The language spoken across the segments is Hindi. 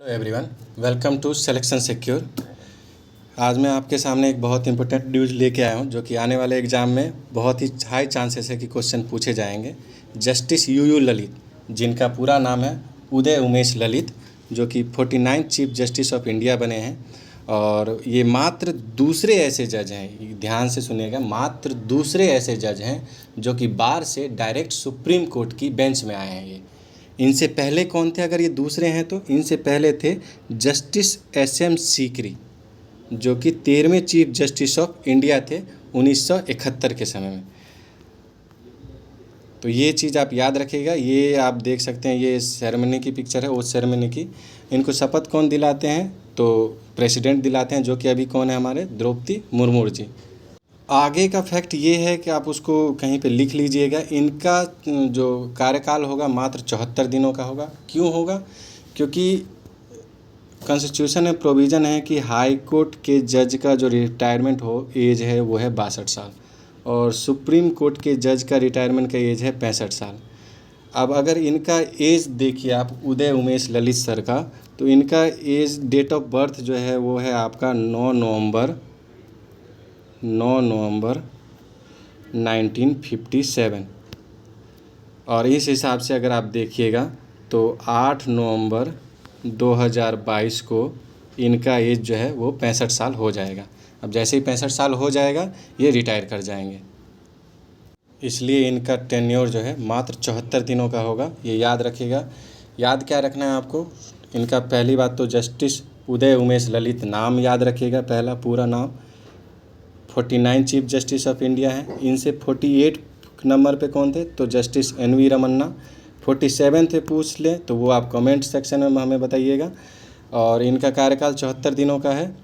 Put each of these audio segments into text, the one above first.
Hello everyone, welcome to selection secure. आज मैं आपके सामने एक बहुत इंपॉर्टेंट न्यूज़ लेके आया हूँ जो कि आने वाले एग्ज़ाम में बहुत ही हाई चांसेस है कि क्वेश्चन पूछे जाएंगे। जस्टिस यू ललित, जिनका पूरा नाम है उदय उमेश ललित, जो कि 49 चीफ जस्टिस ऑफ इंडिया बने हैं। और ये मात्र दूसरे ऐसे जज हैं, ध्यान से सुनिएगा, मात्र दूसरे ऐसे जज हैं जो कि बार से डायरेक्ट सुप्रीम कोर्ट की बेंच में आए हैं। ये इनसे पहले कौन थे? अगर ये दूसरे हैं तो इनसे पहले थे जस्टिस SM सीकरी, जो कि 13वें चीफ जस्टिस ऑफ इंडिया थे 1971 के समय में। तो ये चीज़ आप याद रखिएगा। ये आप देख सकते हैं, ये सेरेमनी की पिक्चर है, उस सेरेमनी की। इनको शपथ कौन दिलाते हैं? तो प्रेसिडेंट दिलाते हैं, जो कि अभी कौन है? हमारे द्रौपदी मुर्मू जी। आगे का फैक्ट ये है कि आप उसको कहीं पे लिख लीजिएगा। इनका जो कार्यकाल होगा मात्र 74 दिनों का होगा। क्यों होगा? क्योंकि कॉन्स्टिट्यूशन में प्रोविज़न है कि हाई कोर्ट के जज का जो रिटायरमेंट हो एज है वो है 62 साल, और सुप्रीम कोर्ट के जज का रिटायरमेंट का एज है 65 साल। अब अगर इनका एज देखिए आप, उदय उमेश ललित सर का, तो इनका एज, डेट ऑफ बर्थ जो है वो है आपका 9 नवंबर 1957। और इस हिसाब से अगर आप देखिएगा तो 8 नवंबर 2022 को इनका एज जो है वो 65 साल हो जाएगा। अब जैसे ही 65 साल हो जाएगा ये रिटायर कर जाएंगे, इसलिए इनका टेन्योर जो है मात्र 74 दिनों का होगा। ये याद रखिएगा। याद क्या रखना है आपको? इनका पहली बात तो जस्टिस उदय उमेश ललित नाम याद रखिएगा, पहला पूरा नाम। 49 चीफ जस्टिस ऑफ इंडिया हैं। इनसे 48 नंबर पे कौन थे? तो जस्टिस NV रमन्ना। 47 पे पूछ लें तो वो आप कमेंट सेक्शन में हमें बताइएगा। और इनका कार्यकाल 74 दिनों का है,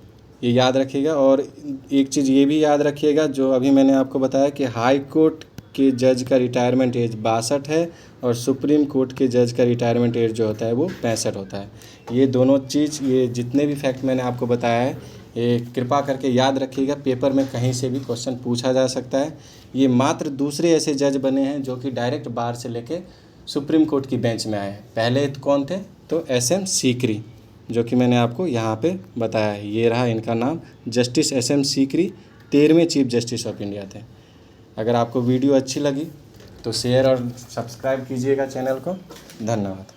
ये याद रखिएगा। और एक चीज़ ये भी याद रखिएगा, जो अभी मैंने आपको बताया कि हाई कोर्ट के जज का रिटायरमेंट एज 62 है और सुप्रीम कोर्ट के जज का रिटायरमेंट एज जो होता है वो 65 होता है। ये दोनों चीज़, ये जितने भी फैक्ट मैंने आपको बताया है, ये कृपा करके याद रखिएगा। पेपर में कहीं से भी क्वेश्चन पूछा जा सकता है। ये मात्र दूसरे ऐसे जज बने हैं जो कि डायरेक्ट बार से लेके सुप्रीम कोर्ट की बेंच में आए हैं। पहले कौन थे? तो SM सीकरी, जो कि मैंने आपको यहाँ पे बताया है। ये रहा इनका नाम, जस्टिस SM सीकरी, 13वें चीफ जस्टिस ऑफ इंडिया थे। अगर आपको वीडियो अच्छी लगी तो शेयर और सब्सक्राइब कीजिएगा चैनल को। धन्यवाद।